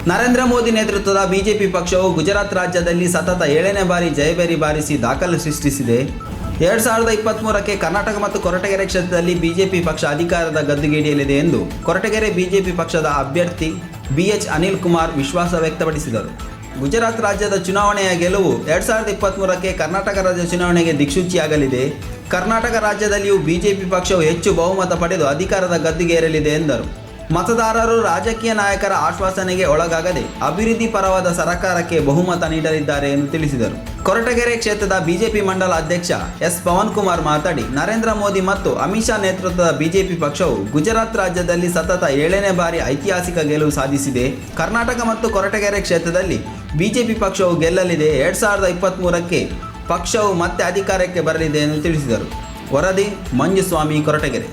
ನರೇಂದ್ರ ಮೋದಿ ನೇತೃತ್ವದ ಬಿಜೆಪಿ ಪಕ್ಷವು ಗುಜರಾತ್ ರಾಜ್ಯದಲ್ಲಿ ಸತತ 7ನೇ ಬಾರಿ ಜಯಭೇರಿ ಬಾರಿಸಿ ದಾಖಲೆ ಸೃಷ್ಟಿಸಿದೆ. 2023ಕ್ಕೆ ಕರ್ನಾಟಕ ಮತ್ತು ಕೊರಟಗೆರೆ ಕ್ಷೇತ್ರದಲ್ಲಿ ಬಿಜೆಪಿ ಪಕ್ಷ ಅಧಿಕಾರದ ಗದ್ದುಗೆ ಹಿಡಿಯಲಿದೆ ಎಂದು ಕೊರಟಗೆರೆ ಬಿಜೆಪಿ ಪಕ್ಷದ ಅಭ್ಯರ್ಥಿ BH ಅನಿಲ್ ಕುಮಾರ್ ವಿಶ್ವಾಸ ವ್ಯಕ್ತಪಡಿಸಿದರು. ಗುಜರಾತ್ ರಾಜ್ಯದ ಚುನಾವಣೆಯ ಗೆಲುವು 2023ಕ್ಕೆ ಕರ್ನಾಟಕ ರಾಜ್ಯ ಚುನಾವಣೆಗೆ ದಿಕ್ಸೂಚಿಯಾಗಲಿದೆ. ಕರ್ನಾಟಕ ರಾಜ್ಯದಲ್ಲಿಯೂ ಬಿಜೆಪಿ ಪಕ್ಷವು ಹೆಚ್ಚು ಬಹುಮತ ಪಡೆದು ಅಧಿಕಾರದ ಗದ್ದುಗೆ ಏರಲಿದೆ ಎಂದರು. ಮತದಾರರು ರಾಜಕೀಯ ನಾಯಕರ ಆಶ್ವಾಸನೆಗೆ ಒಳಗಾಗದೆ ಅಭಿವೃದ್ಧಿ ಪರವಾದ ಸರ್ಕಾರಕ್ಕೆ ಬಹುಮತ ನೀಡಲಿದ್ದಾರೆ ಎಂದು ತಿಳಿಸಿದರು. ಕೊರಟಗೆರೆ ಕ್ಷೇತ್ರದ ಬಿಜೆಪಿ ಮಂಡಲ ಅಧ್ಯಕ್ಷ ಎಸ್ ಪವನ್ ಕುಮಾರ್ ಮಾತನಾಡಿ, ನರೇಂದ್ರ ಮೋದಿ ಮತ್ತು ಅಮಿತ್ ಶಾ ನೇತೃತ್ವದ ಬಿಜೆಪಿ ಪಕ್ಷವು ಗುಜರಾತ್ ರಾಜ್ಯದಲ್ಲಿ ಸತತ 7ನೇ ಬಾರಿ ಐತಿಹಾಸಿಕ ಗೆಲುವು ಸಾಧಿಸಿದೆ. ಕರ್ನಾಟಕ ಮತ್ತು ಕೊರಟಗೆರೆ ಕ್ಷೇತ್ರದಲ್ಲಿ ಬಿಜೆಪಿ ಪಕ್ಷವು ಗೆಲ್ಲಲಿದೆ. 2023ಕ್ಕೆ ಪಕ್ಷವು ಮತ್ತೆ ಅಧಿಕಾರಕ್ಕೆ ಬರಲಿದೆ ಎಂದು ತಿಳಿಸಿದರು. ವರದಿ ಮಂಜುಸ್ವಾಮಿ, ಕೊರಟಗೆರೆ.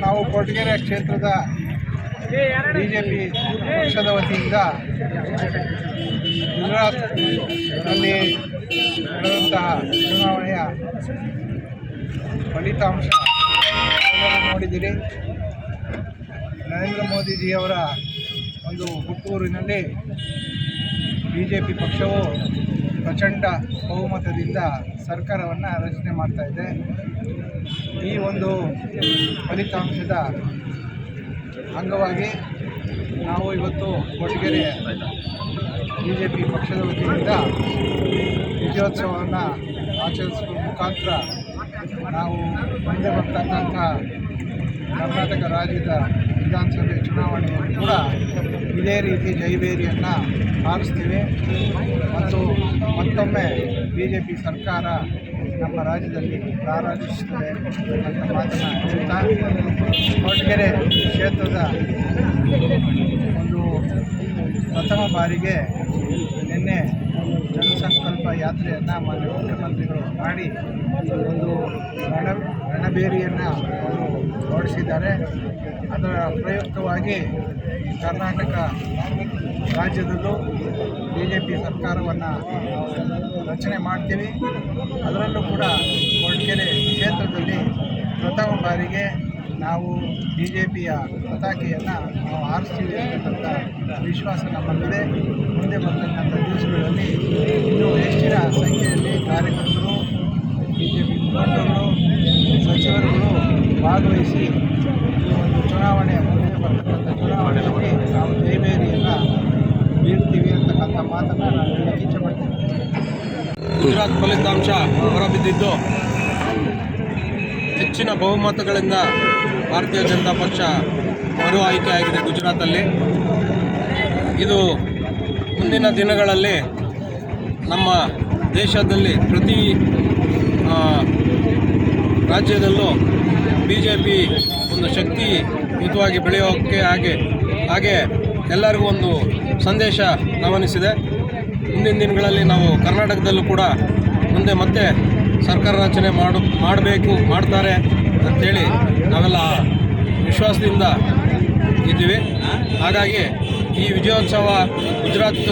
ನಾವು ಕೊರಟಗೆರೆ ಕ್ಷೇತ್ರದ ಬಿಜೆಪಿ ಪಕ್ಷದ ವತಿಯಿಂದ ಗುಜರಾತ್ನಲ್ಲಿ ನಡೆದಂತಹ ಚುನಾವಣೆಯ ಫಲಿತಾಂಶ ನೋಡಿದ್ದೀರಿ. ನರೇಂದ್ರ ಮೋದಿಜಿಯವರ ಒಂದು ಹುಟ್ಟೂರಿನಲ್ಲಿ ಬಿಜೆಪಿ ಪಕ್ಷವು ಪ್ರಚಂಡ ಬಹುಮತದಿಂದ ಸರ್ಕಾರವನ್ನು ರಚನೆ ಮಾಡ್ತಾ ಇದೆ. ಈ ಒಂದು ಫಲಿತಾಂಶದ ಅಂಗವಾಗಿ ನಾವು ಇವತ್ತು ಕೊರಟಗೆರೆ ಬಿಜೆಪಿ ಪಕ್ಷದ ವತಿಯಿಂದ ವಿಜಯೋತ್ಸವವನ್ನು ಆಚರಿಸುವ ಮುಖಾಂತರ ನಾವು ಮುಂದೆ ಬರ್ತಕ್ಕಂಥ ಕರ್ನಾಟಕ ರಾಜ್ಯದ ವಿಧಾನಸಭೆ ಚುನಾವಣೆಯಲ್ಲಿ ಕೂಡ ಇದೇ ರೀತಿ ಜೈಬೇರಿಯನ್ನು ಹಾರಿಸ್ತೀವಿ ಮತ್ತು ಮತ್ತೊಮ್ಮೆ ಬಿಜೆಪಿ ಸರ್ಕಾರ ನಮ್ಮ ರಾಜ್ಯದಲ್ಲಿ ರಾರಾಜಿಸುತ್ತದೆ ಅಂತ ಮಾತನ್ನು ಹೇಳ್ತಾ, ಕೊರಟಗೆರೆ ಕ್ಷೇತ್ರದ ಒಂದು ಪ್ರಥಮ ಬಾರಿಗೆ ನಿನ್ನೆ ಜನಸಂಕಲ್ಪ ಯಾತ್ರೆಯನ್ನು ಮಾನ್ಯ ಮುಖ್ಯಮಂತ್ರಿಗಳು ಮಾಡಿ ಒಂದು ರಣಬೇರಿಯನ್ನು ಅವರು ಹೊರಡಿಸಿದ್ದಾರೆ. ಅದರ ಪ್ರಯುಕ್ತವಾಗಿ ಕರ್ನಾಟಕ ರಾಜ್ಯದಲ್ಲೂ ಬಿಜೆಪಿ ಸರ್ಕಾರವನ್ನು ರಚನೆ ಮಾಡ್ತೀವಿ. ಅದರಲ್ಲೂ ಕೂಡ ಕೊರಟಗೆರೆ ಕ್ಷೇತ್ರದಲ್ಲಿ ಪ್ರಥಮ ಬಾರಿಗೆ ನಾವು ಬಿಜೆಪಿಯ ಪತಾಕೆಯನ್ನು ನಾವು ಹಾರಿಸ್ತೀವಿ ಅಂತಕ್ಕಂಥ ವಿಶ್ವಾಸ ನಮ್ಮಲ್ಲಿದೆ. ಮುಂದೆ ಬರ್ತಕ್ಕಂಥ ದಿವಸಗಳಲ್ಲಿ ಇನ್ನೂ ಹೆಚ್ಚಿನ ಸಂಖ್ಯೆಯಲ್ಲಿ ಕಾರ್ಯಕರ್ತರು, ಬಿಜೆಪಿ ಮುಖಂಡರು, ಸಚಿವರುಗಳು ಭಾಗವಹಿಸಿ ಈ ಒಂದು ಚುನಾವಣೆಯ ಮುಂದೆ ಬರ್ತಕ್ಕಂಥ ಚುನಾವಣೆಯಲ್ಲಿ ನಾವು ಜಯಬೇರಿಯನ್ನು ಬೀಳ್ತೀವಿ ಅಂತಕ್ಕಂಥ ಮಾತನ್ನು ನಾನು ಹೇಳಕ್ಕೆ ಇಚ್ಛೆಪಡ್ತೀನಿ. ಗುಜರಾತ್ ಫಲಿತಾಂಶ ಹೊರಬಿದ್ದಿದ್ದು ಹೆಚ್ಚಿನ ಬಹುಮತಗಳಿಂದ ಭಾರತೀಯ ಜನತಾ ಪಕ್ಷ ಮರು ಆಯ್ಕೆಯಾಗಿದೆ ಗುಜರಾತಲ್ಲಿ. ಇದು ಮುಂದಿನ ದಿನಗಳಲ್ಲಿ ನಮ್ಮ ದೇಶದಲ್ಲಿ ಪ್ರತಿ ರಾಜ್ಯದಲ್ಲೂ BJP ಒಂದು ಶಕ್ತಿಯುತವಾಗಿ ಬೆಳೆಯೋಕ್ಕೆ ಹಾಗೆ ಎಲ್ಲರಿಗೂ ಒಂದು ಸಂದೇಶ ರವಾನಿಸಿದೆ. ಮುಂದಿನ ದಿನಗಳಲ್ಲಿ ನಾವು ಕರ್ನಾಟಕದಲ್ಲೂ ಕೂಡ ಮುಂದೆ ಮತ್ತೆ ಸರ್ಕಾರ ರಚನೆ ಮಾಡ್ತಾರೆ ಅಂಥೇಳಿ ನಾವೆಲ್ಲ ವಿಶ್ವಾಸದಿಂದ ಇದ್ದೀವಿ. ಹಾಗಾಗಿ ಈ ವಿಜಯೋತ್ಸವ ಗುಜರಾತ್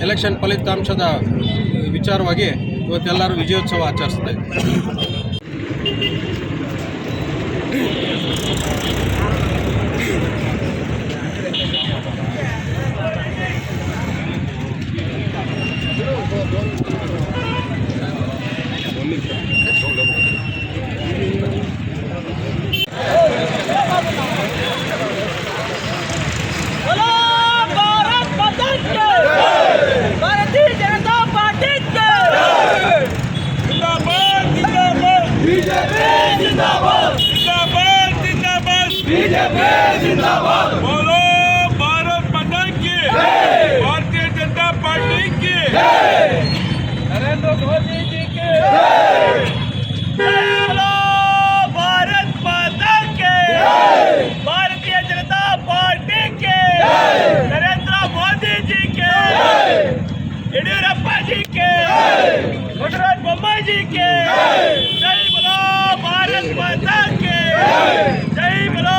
ಎಲೆಕ್ಷನ್ ಫಲಿತಾಂಶದ ವಿಚಾರವಾಗಿ ಇವತ್ತೆಲ್ಲರೂ ವಿಜಯೋತ್ಸವ ಆಚರಿಸ್ತಾ ಇದ್ದೀವಿ. बोलो भारत माता की, भारतीय जनता पार्टी की, नरेंद्र मोदी जी के, बोलो भारत माता के, भारतीय जनता पार्टी के, नरेंद्र मोदी जी के, येडियूरप्पा जी के, बसवराज बोम्माई जी के, जय बोलो भारत माता के, जय बोलो